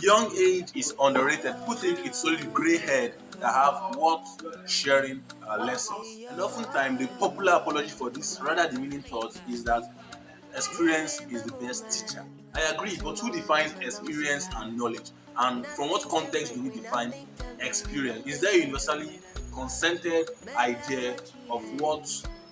Young age is underrated. People think it's only the grey head that have worth sharing lessons. And oftentimes, the popular apology for this rather demeaning thought is that experience is the best teacher. I agree, but who defines experience and knowledge? And from what context do we define experience? Is there a universally consented idea of what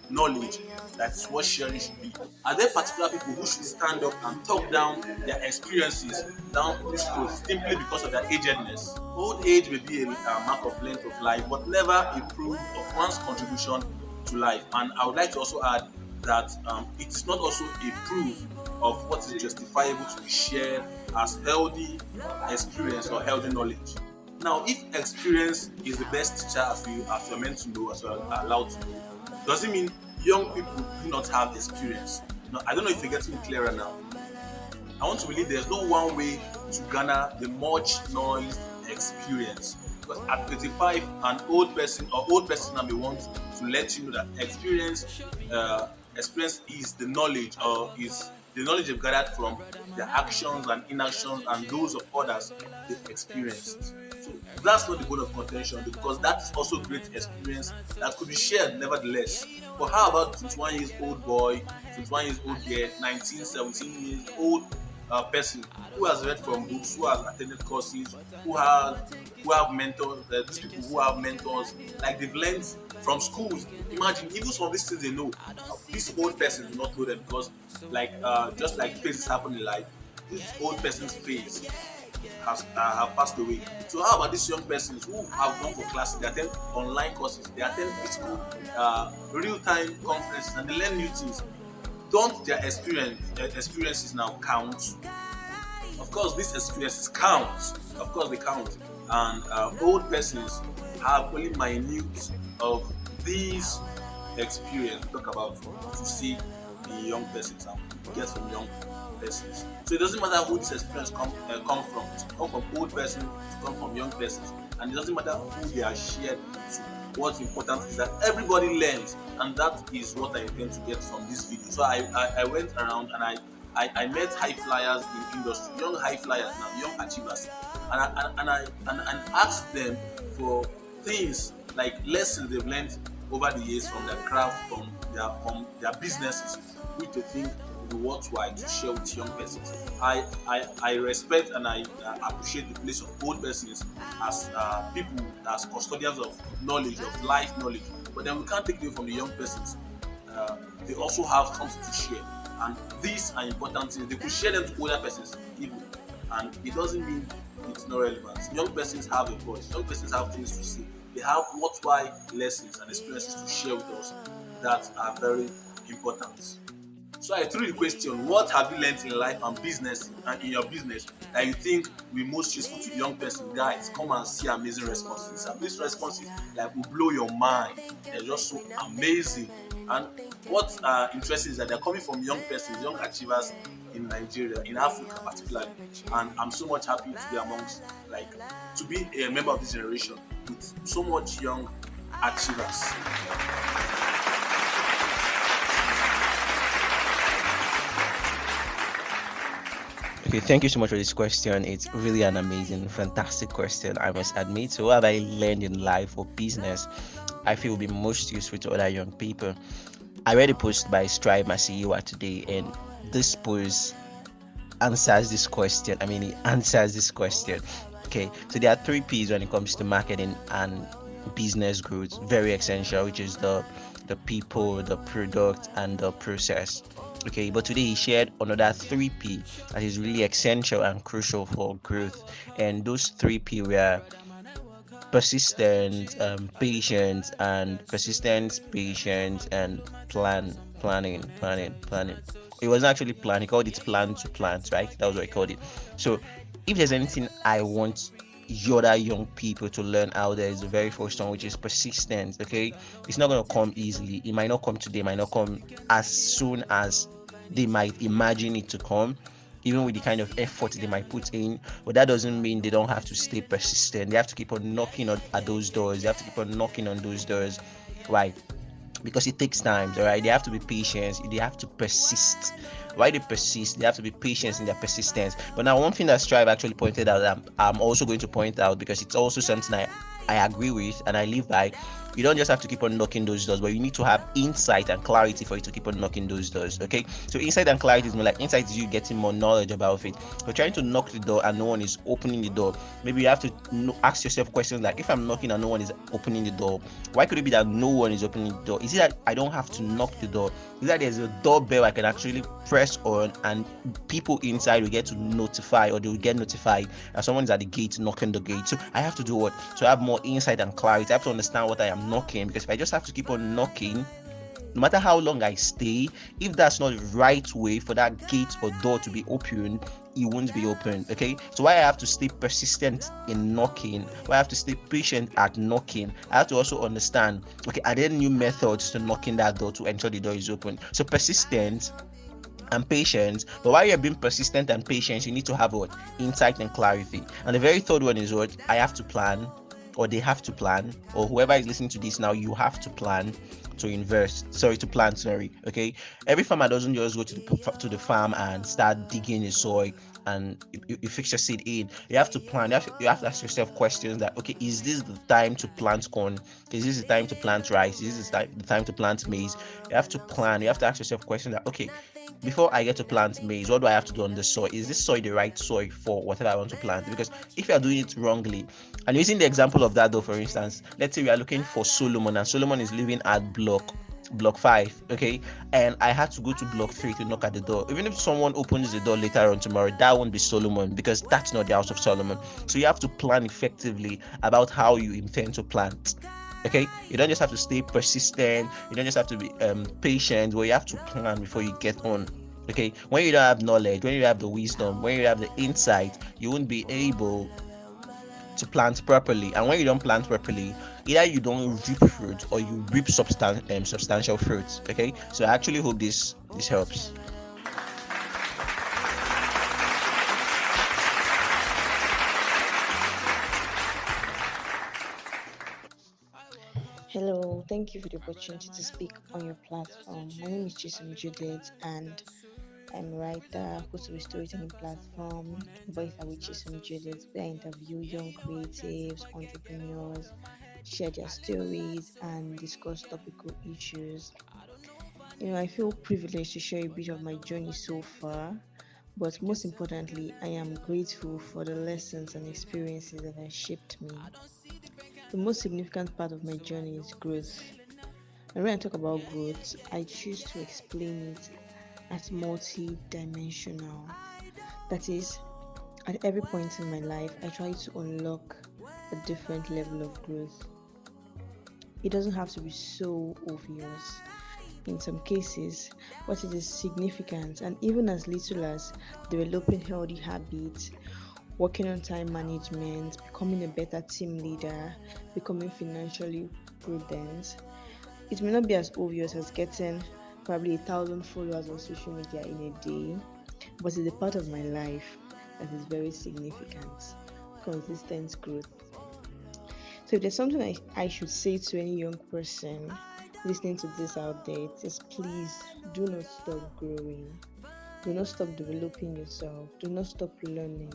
knowledge, that's what sharing should be? Are there particular people who should stand up and talk down their experiences down this road simply because of their agedness? Old age may be a mark of length of life, but never a proof of one's contribution to life. And I would like to also add that it is not also a proof of what is justifiable to be shared as healthy experience or healthy knowledge. Now, if experience is the best teacher as you're meant to know, as you're allowed to know, does it mean young people do not have experience? No, I don't know if you're getting clearer now. I want to believe there's no one way to garner the much noise experience. Because at 35, an old person may want to let you know that experience is the knowledge or is the knowledge they've gathered from their actions and inactions and those of others they've experienced. So that's not the bone of contention because that's also great experience that could be shared nevertheless. But how about 21 years old boy, 21 years old girl, 19, 17 years old person who has read from books, who has attended courses, who have mentors, these people who have mentors, like they've learned from schools. Imagine even some of these things they know, this old person do not know them because just like phases happen in life, this old person's phase has have passed away. So how about these young persons who have gone for classes, they attend online courses, they attend physical real-time conferences and they learn new things? Don't their experiences now count? Of course, these experiences count. Of course, they count. And old persons have only minute of these experience we talk about to see the young persons and get from young persons. So it doesn't matter who this experience come from. It come from old persons, it come from young persons, and it doesn't matter who they are shared to. What's important is that everybody learns, and that is what I intend to get from this video. So I went around and I met high flyers in industry, young high flyers now, young achievers, and asked them for things like lessons they've learned over the years from their craft, from their businesses, which they think will be worthwhile to share with young persons. I respect and I appreciate the place of old persons as people, as custodians of knowledge, of life knowledge. But then we can't take away from the young persons. They also have something to share, and these are important things. They could share them to older persons even, and it doesn't mean it's not relevant. Young persons have a voice. Young persons have things to say. They have worthwhile lessons and experiences to share with us that are very important. So I threw the question: what have you learned in life and business and in your business that you think will be most useful to young person? Guys, come and see amazing responses. These amazing responses like will blow your mind. They're just so amazing. And what interesting is that they're coming from young persons, young achievers in Nigeria, in Africa particularly. And I'm so much happy to be amongst, like, to be a member of this generation with so much young achievers. Okay, thank you so much for this question. It's really an amazing, fantastic question, I must admit. So, what have I learned in life or business I feel will be most useful to other young people? I read a post by Strive Masiyiwa today, and this post answers this question. I mean, it answers this question. Okay, so there are three P's when it comes to marketing and business growth, very essential, which is the people, the product, and the process. Okay, but today he shared another 3P that is really essential and crucial for growth. And those 3P were patience, and planning. It wasn't actually plan. He called it plan to plant, right? That was what he called it. So, if there's anything I want your other young people to learn out there, is the very first one, which is persistence. Okay, it's not gonna come easily. It might not come today. It might not come as soon as they might imagine it to come, even with the kind of effort they might put in. But that doesn't mean they don't have to stay persistent. They have to keep on knocking at those doors. They have to keep on knocking on those doors. Why? because it takes time, all right? They have to be patient, they have to persist. Why they persist, they have to be patient in their persistence. But now, one thing that Strive actually pointed out, that I'm also going to point out, because it's also something I agree with and I live by. You don't just have to keep on knocking those doors, but you need to have insight and clarity for you to keep on knocking those doors. Okay, so insight and clarity is more like insight is you getting more knowledge about it. But trying to knock the door and no one is opening the door, maybe you have to ask yourself questions like, if I'm knocking and no one is opening the door, why could it be that no one is opening the door? Is it that I don't have to knock the door? Is that there's a doorbell I can actually press on and people inside will get to notify, or they will get notified that someone is at the gate knocking the gate? So I have to do what? So I have more insight and clarity. I have to understand what I am knocking, because if I just have to keep on knocking, no matter how long I stay, if that's not the right way for that gate or door to be open, it won't be open. Okay, so why I have to stay persistent in knocking, why I have to stay patient at knocking, I have to also understand, okay, are there new methods to knocking that door to ensure the door is open? So persistence and patience. But while you're being persistent and patient, you need to have what? Insight and clarity. And the very third one is what? I have to plan, or they have to plan, or whoever is listening to this now, you have to plan to invest. Sorry, to plant. Sorry. Okay. Every farmer doesn't just go to the farm and start digging the soil and you fix your seed in. You have to plan. You have to ask yourself questions that, okay, is this the time to plant corn? Is this the time to plant rice? Is this the time to plant maize? You have to plan. You have to ask yourself questions that, okay, before I get to plant maize, what do I have to do on the soil? Is this soil the right soil for whatever I want to plant? Because if you are doing it wrongly, and using the example of that though, for instance, let's say we are looking for Solomon and Solomon is living at block 5, okay, and I had to go to block 3 to knock at the door. Even if someone opens the door later on tomorrow, that won't be Solomon, because that's not the house of Solomon. So you have to plan effectively about how you intend to plant. Okay, you don't just have to stay persistent, you don't just have to be patient, but you have to plan before you get on. Okay, when you don't have knowledge, when you have the wisdom, when you have the insight, you won't be able to plant properly. And when you don't plant properly, either you don't reap fruit or you reap substantial fruits. Okay, so I actually hope this helps. Hello, thank you for the opportunity to speak on your platform. My name is Jason Judith, and I'm a writer, host of a storytelling platform, Voice with Jason Judith, where I interview young creatives, entrepreneurs, share their stories, and discuss topical issues. I feel privileged to share a bit of my journey so far, but most importantly, I am grateful for the lessons and experiences that have shaped me. The most significant part of my journey is growth. And when I talk about growth, I choose to explain it as multi-dimensional. That is, at every point in my life, I try to unlock a different level of growth. It doesn't have to be so obvious. In some cases, what it is significant, and even as little as developing healthy habits, working on time management, becoming a better team leader, becoming financially prudent. It may not be as obvious as getting probably 1,000 followers on social media in a day, but it's a part of my life that is very significant. Consistent growth. So if there's something I should say to any young person listening to this out there, it is please do not stop growing. Do not stop developing yourself. Do not stop learning.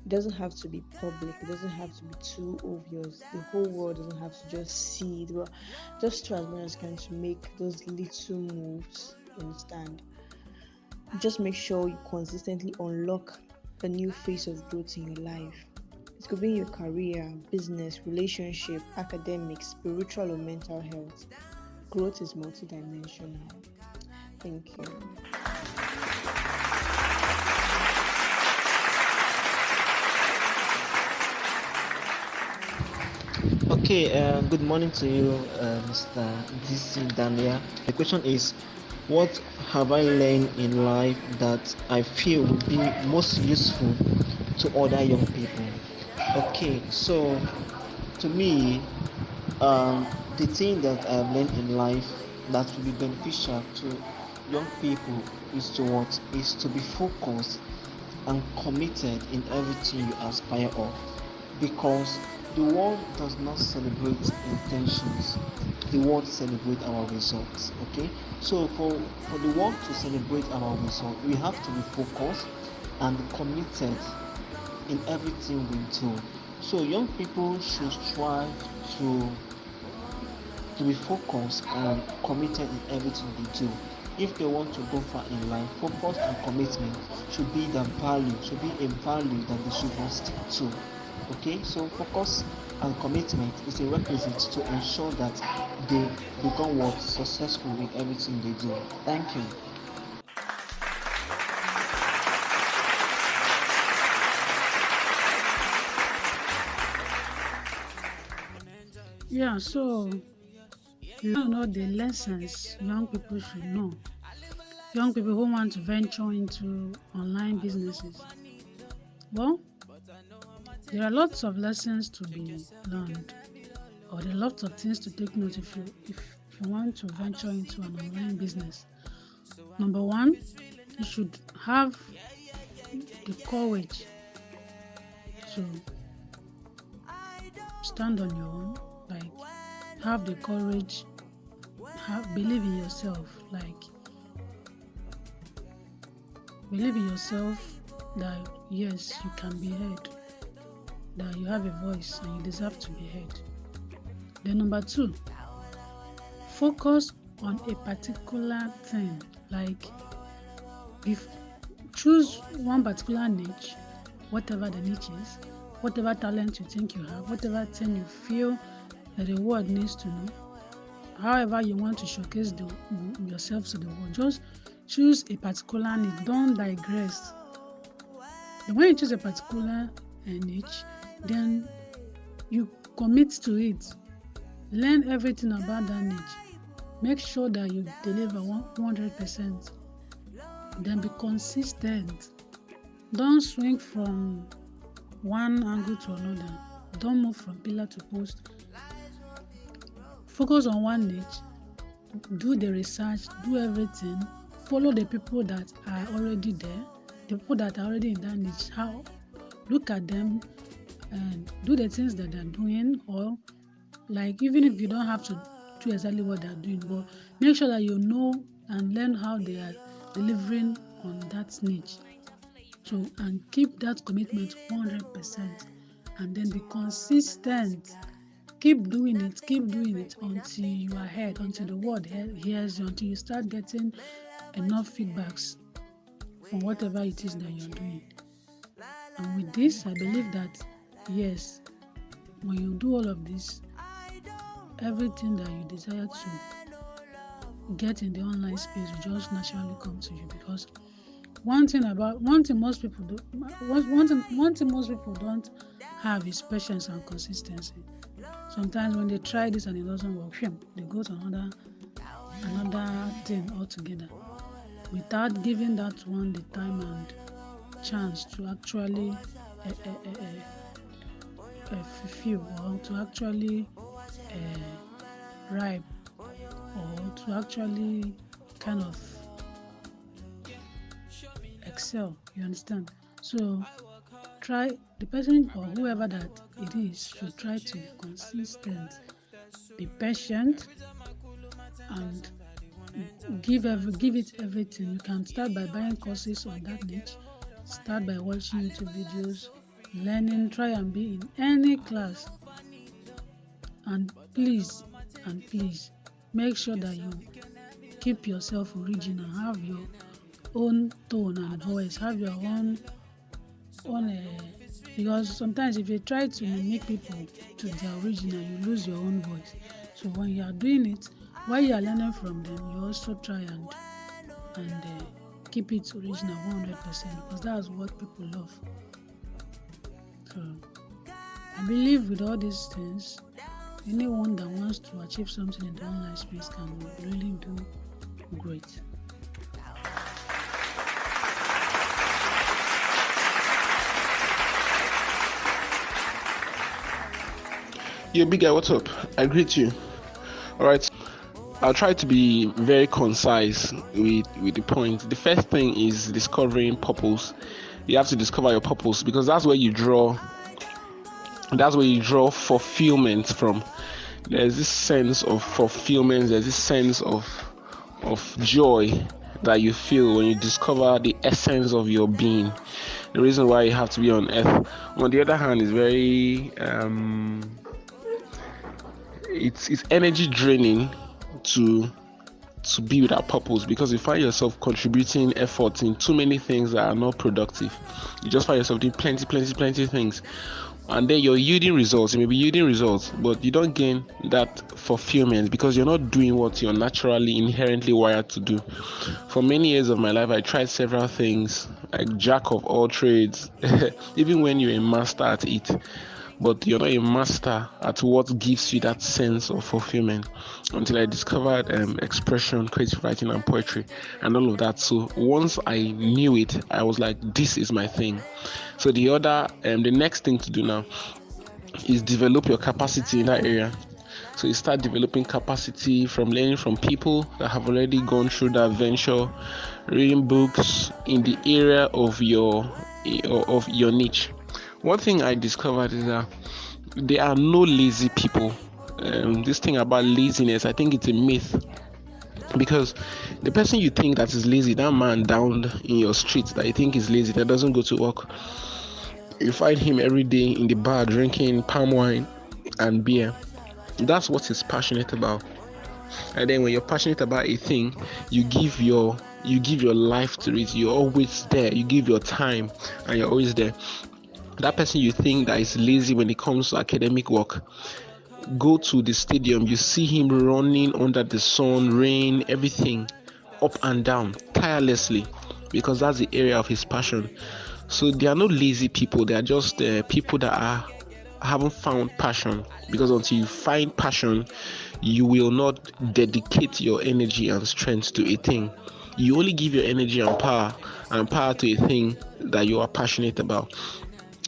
It doesn't have to be public, it doesn't have to be too obvious. The whole world doesn't have to just see it, but just try as much as you can to make those little moves. Understand? Just make sure you consistently unlock a new phase of growth in your life. It could be in your career, business, relationship, academics, spiritual or mental health. Growth is multidimensional. Thank you. Okay, good morning to you, Mr. DC Dania. The question is, what have I learned in life that I feel would be most useful to other young people? Okay, so to me, the thing that I've learned in life that will be beneficial to young people is to what? Is to be focused and committed in everything you aspire of, because The world does not celebrate intentions. The world celebrates our results. Okay, so for the world to celebrate our result, we have to be focused and committed in everything we do. So young people should strive to to be focused and committed in everything they do. If they want to go far in life, focus and commitment should be a value that they should not stick to. Okay, so focus and commitment is a requisite to ensure that they become what successful in everything they do. Thank you. Yeah, so you don't know the lessons young people should know. Young people who want to venture into online businesses. Well, there are lots of lessons to be learned, or there are lots of things to take note if you want to venture into an online business. Number one, you should have the courage to stand on your own, like have the courage, believe in yourself, like believe in yourself that yes, you can be heard, that you have a voice and you deserve to be heard. Then number two, focus on a particular thing, like if choose one particular niche, whatever the niche is, whatever talent you think you have, whatever thing you feel that the world needs to know, however you want to showcase yourself to the world, just choose a particular niche. Don't digress. And when you choose a particular niche, then you commit to it. Learn everything about that niche. Make sure that you deliver 100%. Then be consistent. Don't swing from one angle to another. Don't move from pillar to post. Focus on one niche. Do the research. Do everything. Follow the people that are already there. The people that are already in that niche. Look at them and do the things that they're doing, or like even if you don't have to do exactly what they're doing, but make sure that you know and learn how they are delivering on that niche. So, and keep that commitment 100%, and then be consistent. Keep doing it until you are heard, until the world hears you, until you start getting enough feedbacks from whatever it is that you're doing. And with this, I believe that yes, when you do all of this, everything that you desire to get in the online space will just naturally come to you. Because one thing most people don't have is patience and consistency. Sometimes when they try this and it doesn't work, they go to another thing altogether, without giving that one the time and chance to actually fulfill, or to actually ripe, or to actually kind of excel. You understand? So try, the person or whoever that it is should try to be consistent, be patient, and give it everything. You can start by buying courses on that niche. Start by watching YouTube videos, learning, try and be in any class. And please make sure that you keep yourself original, have your own tone and voice, have your own because sometimes if you try to mimic people to their original, you lose your own voice. So when you are doing it, while you are learning from them, you also try and keep it original 100%, because that's what people love. So I believe with all these things, anyone that wants to achieve something in the online space can really do great. Yo, big guy, what's up? I greet you. All right. I'll try to be very concise with the point. The first thing is discovering purpose. You have to discover your purpose, because that's where you draw That's where you draw fulfillment from. There's this sense of fulfillment, there's this sense of joy that you feel when you discover the essence of your being, the reason why you have to be on earth. On the other hand, is very it's energy draining to be without purpose, because you find yourself contributing effort in too many things that are not productive. You just find yourself doing plenty things, and then you're yielding results. You may be yielding results, but you don't gain that fulfillment because you're not doing what you're naturally inherently wired to do. For many years of my life, I tried several things, like jack of all trades, even when you're a master at it, but you're not a master at what gives you that sense of fulfillment, until I discovered expression, creative writing, and poetry, and all of that. So once I knew it, I was like, this is my thing. So the next thing to do now is develop your capacity in that area. So you start developing capacity from learning from people that have already gone through that venture, reading books in the area of your niche. One thing I discovered is that there are no lazy people. This thing about laziness, I think it's a myth, because the person you think that is lazy, that man down in your street that you think is lazy, that doesn't go to work, you find him every day in the bar drinking palm wine and beer. That's what he's passionate about. And then when you're passionate about a thing, you give your life to it. You're always there. You give your time, and you're always there. That person you think that is lazy when it comes to academic work, go to the stadium, you see him running under the sun, rain, everything, up and down tirelessly, because that's the area of his passion. So they are not lazy people, they are just people that haven't found passion, because until you find passion, you will not dedicate your energy and strength to a thing. You only give your energy and power to a thing that you are passionate about.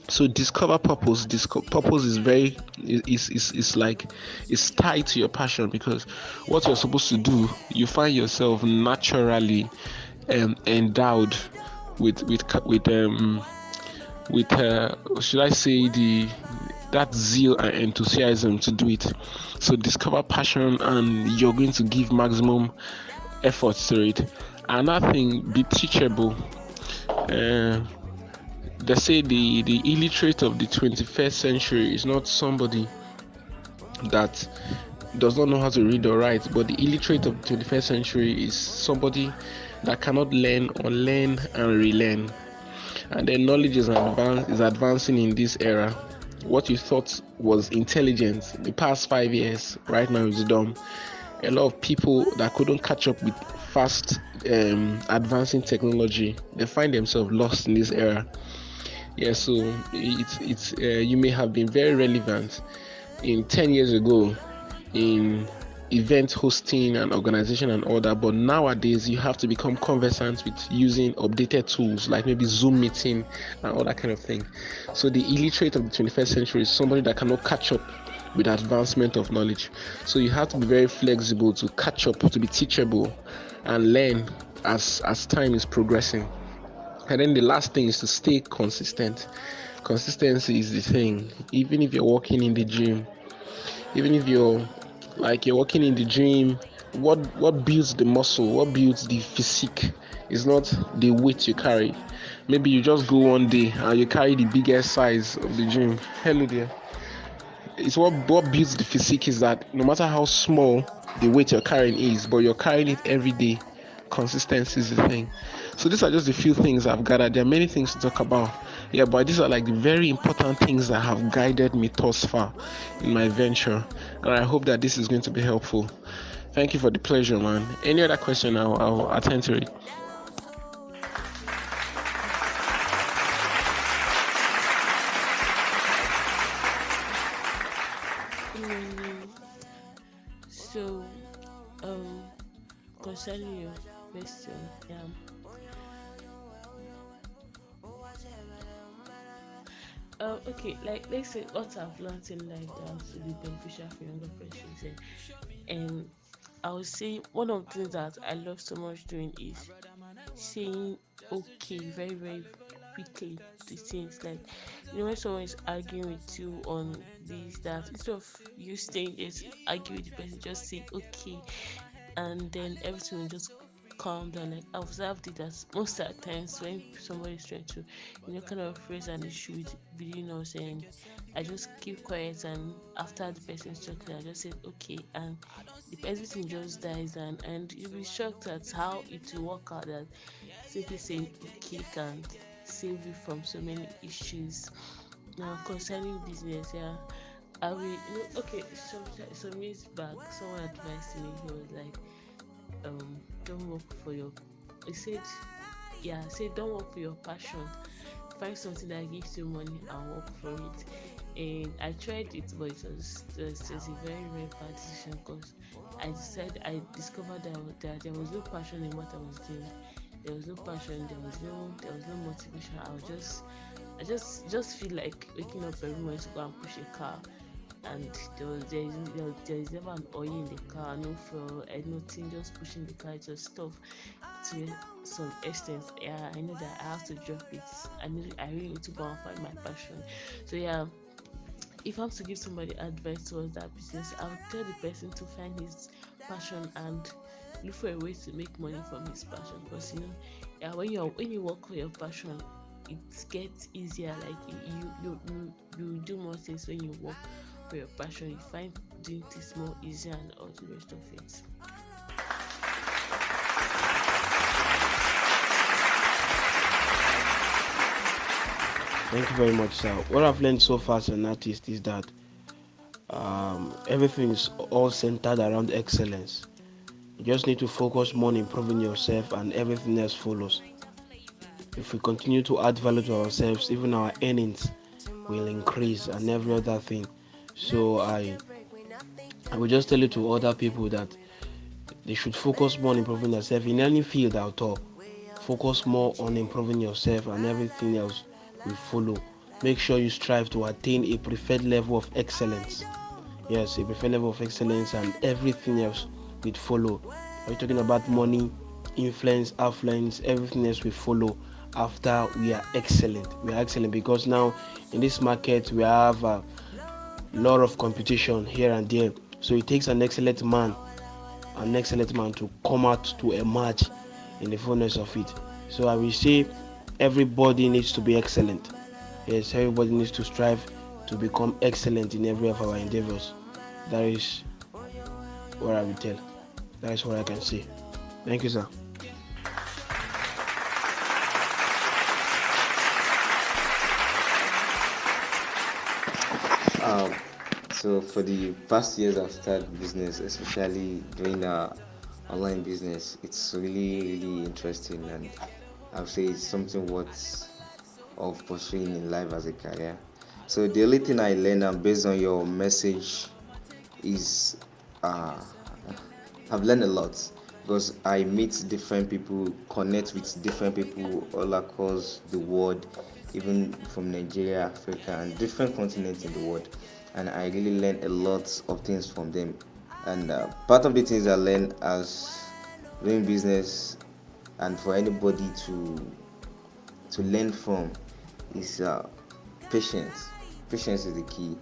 So discover purpose. Purpose is very is like it's tied to your passion, because what you're supposed to do, you find yourself naturally endowed with should I say the that zeal and enthusiasm to do it. So discover passion, and you're going to give maximum effort to it. Another thing, be teachable. Uh, they say the illiterate of the 21st century is not somebody that does not know how to read or write, but the illiterate of the 21st century is somebody that cannot learn, unlearn, and relearn. And then knowledge is advancing in this era. What you thought was intelligent the past 5 years, right now is dumb. A lot of people that couldn't catch up with fast advancing technology, they find themselves lost in this era. Yeah, so it's you may have been very relevant in 10 years ago in event hosting and organization and all that, but nowadays you have to become conversant with using updated tools like maybe Zoom meeting and all that kind of thing. So the illiterate of the 21st century is somebody that cannot catch up with advancement of knowledge. So you have to be very flexible to catch up, to be teachable, and learn as time is progressing. And then the last thing is to stay consistent. Consistency is the thing. Even if you're walking in the gym, even if you're walking in the gym, what builds the muscle, what builds the physique is not the weight you carry. Maybe you just go one day and you carry the biggest size of the gym. Hello there. It's what builds the physique is that no matter how small the weight you're carrying is, but you're carrying it every day. Consistency is the thing. So these are just a few things I've gathered. There are many things to talk about. Yeah, but these are like the very important things that have guided me thus far in my venture. And I hope that this is going to be helpful. Thank you for the pleasure, man. Any other question, I'll attend to it. Mm, so, um, concerning your question, okay, like let's say what I've learned in life that to be beneficial for younger persons, and I would say one of the things that I love so much doing is saying okay very very quickly to things. Like, when someone is arguing with you on this, that, instead of you staying there to argue with the person, just say okay, and then everything will just calm down. Like, I've observed it that most of the times when somebody is trying to, kind of raise an issue within us, and I just keep quiet, and after the person's talking, I just say okay, and everything just dies down, and you'll be shocked at how it will work out, that simply saying okay can save you from so many issues. Now, concerning business, yeah, I will, okay, some years back, someone advised me. He was like, don't work for your, he said, yeah, say don't work for your passion. Find something that gives you money and work for it. And I tried it, but it was a very, very bad decision, because I discovered that there was no passion in what I was doing. There was no passion, there was no motivation. I just feel like waking up every morning to go and push a car, and there is never an oil in the car, no fuel, and nothing, just pushing the car. It was tough to some extent. Yeah, I know that I have to drop it. I really need to go and find my passion. So yeah, if I'm to give somebody advice towards that business, I would tell the person to find his passion and look for a way to make money from his passion. Because yeah, when you work for your passion, it gets easier. Like, you do more things when you work for your passion. You find doing things more easier and all the rest of it. Thank you very much, sir. What I've learned so far as an artist is that everything is all centered around excellence. You just need to focus more on improving yourself, and everything else follows. If we continue to add value to ourselves, even our earnings will increase and every other thing. So I will just tell it to other people that they should focus more on improving themselves in any field at all. Focus more on improving yourself, and everything else will follow. Make sure you strive to attain a preferred level of excellence. Yes, a preferred level of excellence, and everything else will follow. Are you talking about money, influence, affluence? Everything else will follow after we are excellent. We are excellent because now in this market we have a lot of competition here and there. So it takes an excellent man to come out to emerge in the fullness of it. So I will say everybody needs to be excellent. Yes, everybody needs to strive to become excellent in every of our endeavors. That is what I will tell. That is what I can say. Thank you, sir. Um, so for the past years I've started business, especially doing online business. It's really, really interesting, and I'll say it's something worth of pursuing in life as a career. So the only thing I learned, based on your message, is uh, I've learned a lot, because I meet different people, connect with different people all across the world, even from Nigeria, Africa, and different continents in the world. And I really learned a lot of things from them. And part of the things I learned as doing business, and for anybody to learn from, is patience. Patience is the key.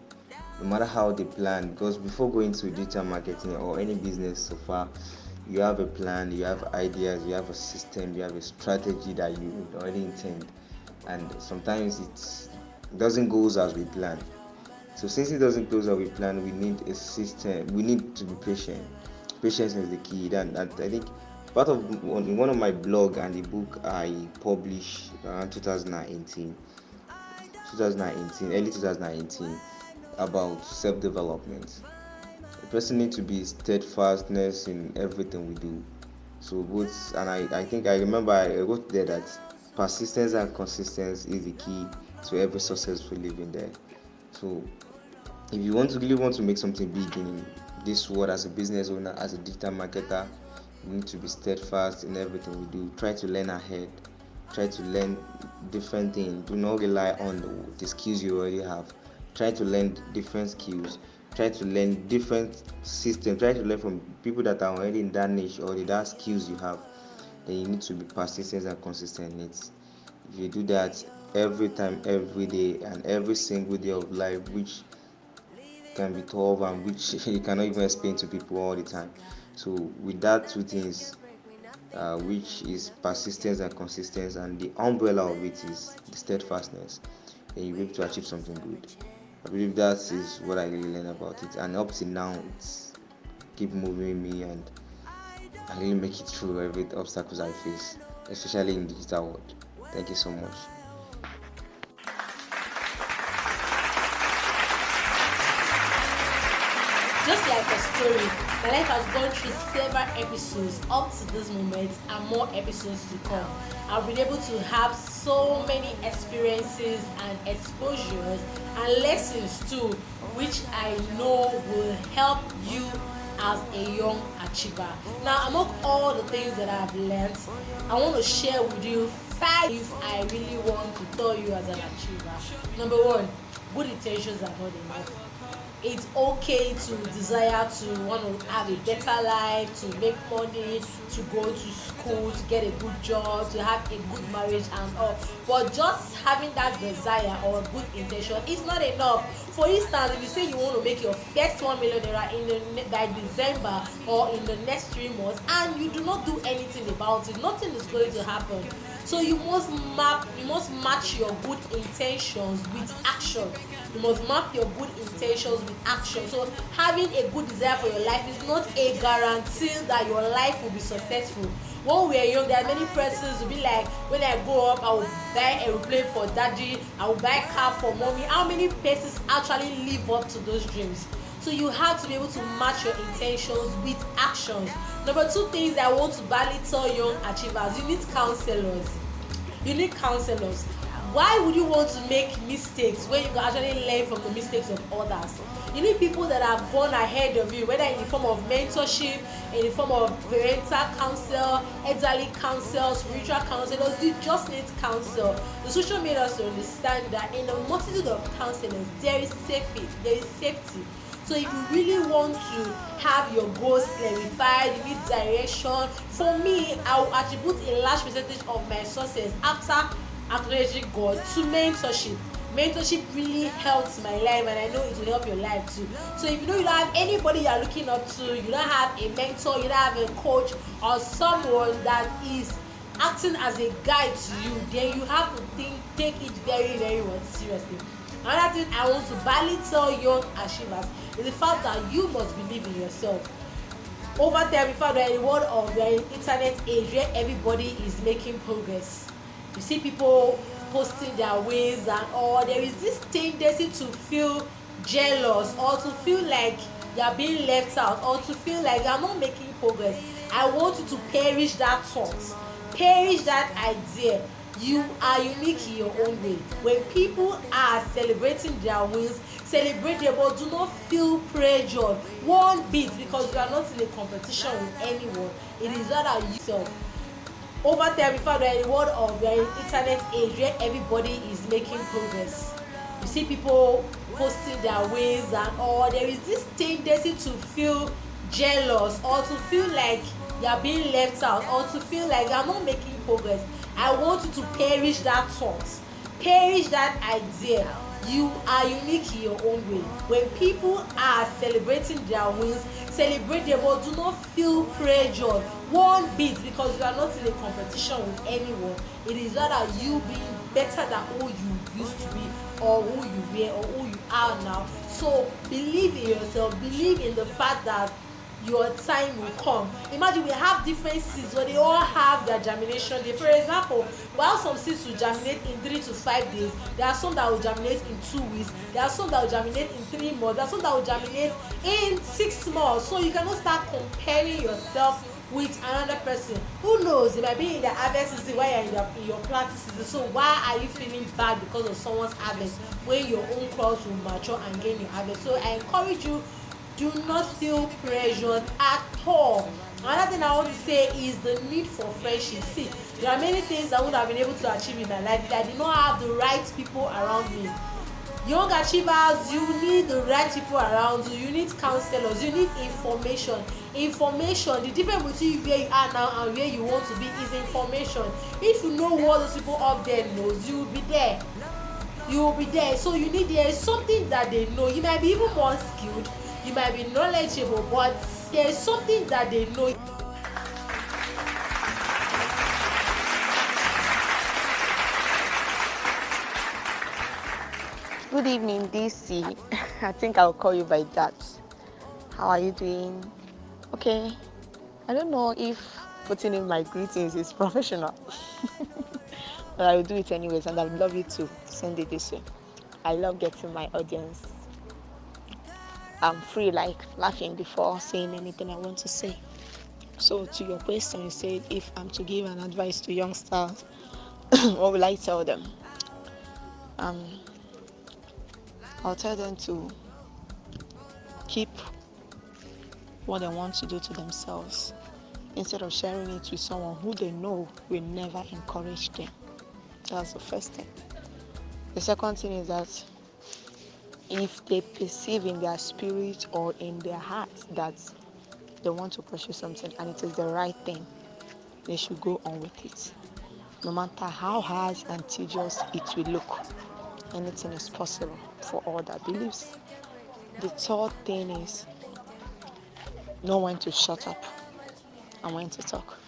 No matter how they plan, because before going to digital marketing or any business so far, you have a plan, you have ideas, you have a system, you have a strategy that you already intend, and sometimes it doesn't go as we plan. So since it doesn't go as we plan, we need a system. We need to be patient. Patience is the key. That I think part of in one of my blog and the book I published around 2018, early 2018, about self-development. A person needs to be steadfastness in everything we do. So both, and I think I remember I wrote there that persistence and consistency is the key to every successful living there. So if you want to really want to make something big in this world, as a business owner, as a digital marketer, you need to be steadfast in everything we do. Try to learn ahead. Try to learn different things. Do not rely on the skills you already have. Try to learn different skills. Try to learn different systems. Try to learn from people that are already in that niche or that skills you have. Then you need to be persistent and consistent in it. If you do that, every time, every day, and every single day of life, which can be tough and which you cannot even explain to people all the time. So with that two things, which is persistence and consistency, and the umbrella of it is the steadfastness, and you'll be able to achieve something good. I believe that is what I really learned about it, and up till now, it's keep moving me, and I really make it through every obstacles I face, especially in the digital world. Thank you so much. Just like a story, my life has gone through several episodes up to this moment and more episodes to come. I've been able to have so many experiences and exposures and lessons too, which I know will help you as a young achiever. Now, among all the things that I've learned, I want to share with you 5 things I really want to tell you as an achiever. Number one, good intentions are not enough. It's okay to desire to want to have a better life, to make money, to go to school, to get a good job, to have a good marriage and all. But just having that desire or good intention is not enough. For instance, if you say you want to make your first 1 million naira by December or in the next 3 months, and you do not do anything about it, nothing is going to happen. So you must match your good intentions with action. You must map your good intentions with action. So having a good desire for your life is not a guarantee that your life will be successful. When we are young, there are many persons who be like, when I grow up, I will buy aeroplane for daddy, I will buy car for mommy. How many persons actually live up to those dreams? So you have to be able to match your intentions with actions. Number two things I want to badly tell young achievers: you need counselors. You need counselors. Why would you want to make mistakes when you can actually learn from the mistakes of others? You need people that have gone ahead of you, whether in the form of mentorship, in the form of parental counsel, elderly counsel, spiritual counselors. You just need counsel. The social made us to understand that in a multitude of counselors, there is safety. There is safety. So if you really want to have your goals clarified, you need direction. For me, I will attribute a large percentage of my success after acknowledging God to mentorship. Mentorship really helps my life, and I know it will help your life too. So if you know you don't have anybody you're looking up to, you don't have a mentor, you don't have a coach or someone that is acting as a guide to you, then you have to take it very, very well seriously. Another thing I want to badly tell young achievers is the fact that you must believe in yourself. Over there, before the world of the internet age where everybody is making progress, you see people posting their wins and all. There is this tendency to feel jealous or to feel like you are being left out or to feel like you are not making progress. I want you to perish that thought, perish that idea. You are unique in your own way. When people are celebrating their wins, celebrate them, but do not feel pressured one bit, because you are not in a competition with anyone. It is rather yourself. Over there, before the world of the internet age where everybody is making progress, you see people posting their wins and all. There is this tendency to feel jealous or to feel like you are being left out or to feel like you are not making progress. I want you to perish that thought, perish that idea. You are unique in your own way. When people are celebrating their wins, celebrate them, but do not feel pressured one bit, because you are not in a competition with anyone. It is rather you being better than who you used to be or who you were or who you are now. So believe in yourself, believe in the fact that your time will come. Imagine we have different seeds, but they all have their germination day. For example, while some seeds will germinate in 3 to 5 days, there are some that will germinate in 2 weeks, there are some that will germinate in 3 months, there are some that will germinate in 6 months. So you cannot start comparing yourself with another person. Who knows, it might be in the harvest season while you're in your planting season. So why are you feeling bad because of someone's harvest when your own crops will mature and gain your harvest? So I encourage you, do not feel pressured at all. Another thing I want to say is the need for friendship. See, there are many things I would have been able to achieve in my life if I did not have the right people around me. Young achievers, you need the right people around you. You need counselors. You need information. Information. The difference between where you are now and where you want to be is information. If you know what those people up there knows, you will be there. You will be there. So you need, there is something that they know. You might be even more skilled. You might be knowledgeable, but there is something that they know. Good evening, DC. I think I'll call you by that. How are you doing? Okay. I don't know if putting in my greetings is professional, but I will do it anyways, and I would love you to send it this way. I love getting my audience. I'm free, like laughing before saying anything I want to say. So, to your question, you said if I'm to give an advice to youngsters, what will I tell them? Um, I'll tell them to keep what they want to do to themselves instead of sharing it with someone who they know will never encourage them. That's the first thing. The second thing is that if they perceive in their spirit or in their heart that they want to pursue something and it is the right thing, they should go on with it. No matter how hard and tedious it will look, anything is possible for all that believes. The third thing is know when to shut up and when to talk.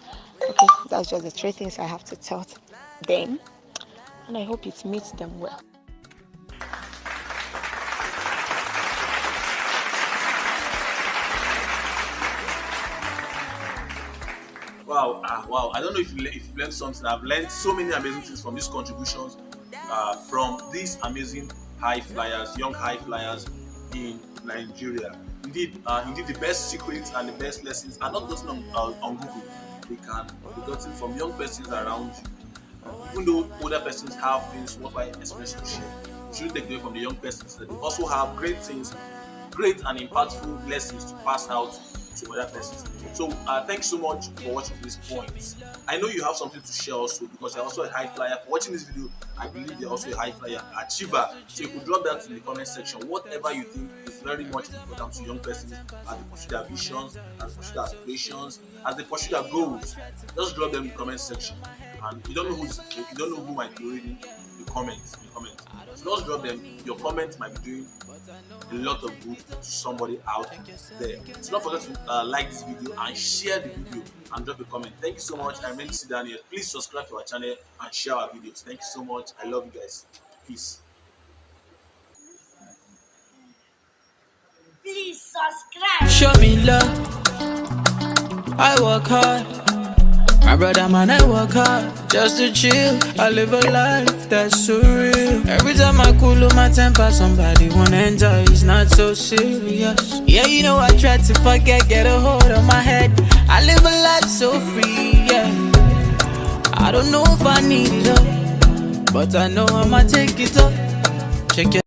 Okay, that's just the three things I have to tell them, and I hope it meets them well. Wow, wow. I don't know if you learned something. I've learned so many amazing things from these contributions, from these amazing high flyers, young high flyers in Nigeria. Indeed, the best secrets and the best lessons are not gotten on Google. They can be gotten from young persons around you. Even though older persons have things worthwhile experience to share, you shouldn't take away from the young persons that they also have great things, great and impactful lessons to pass out to other persons. So thank you so much for watching this point. I know you have something to share also because you're also a high flyer. For watching this video, I believe you're also a high flyer achiever. So you could drop that in the comment section. Whatever you think is very much important to young persons as they pursue their visions, as they pursue their aspirations, as they pursue their goals. Just drop them in the comment section. And you don't know who might be reading the comments. So just drop them. Your comment might be doing a lot of good to somebody out there. So don't forget to like this video and share the video and drop a comment. Thank you so much. I'm Melissa Daniel. Please subscribe to our channel and share our videos. Thank you so much. I love you guys. Peace. Please subscribe. Show me love. I work hard. My brother man, I work hard just to chill. I live a life that's surreal. Every time I cool on my temper, somebody wanna enjoy. It's not so serious. Yeah, you know I try to forget, get a hold on my head. I live a life so free, yeah. I don't know if I need it all, but I know I'ma take it up. Check it.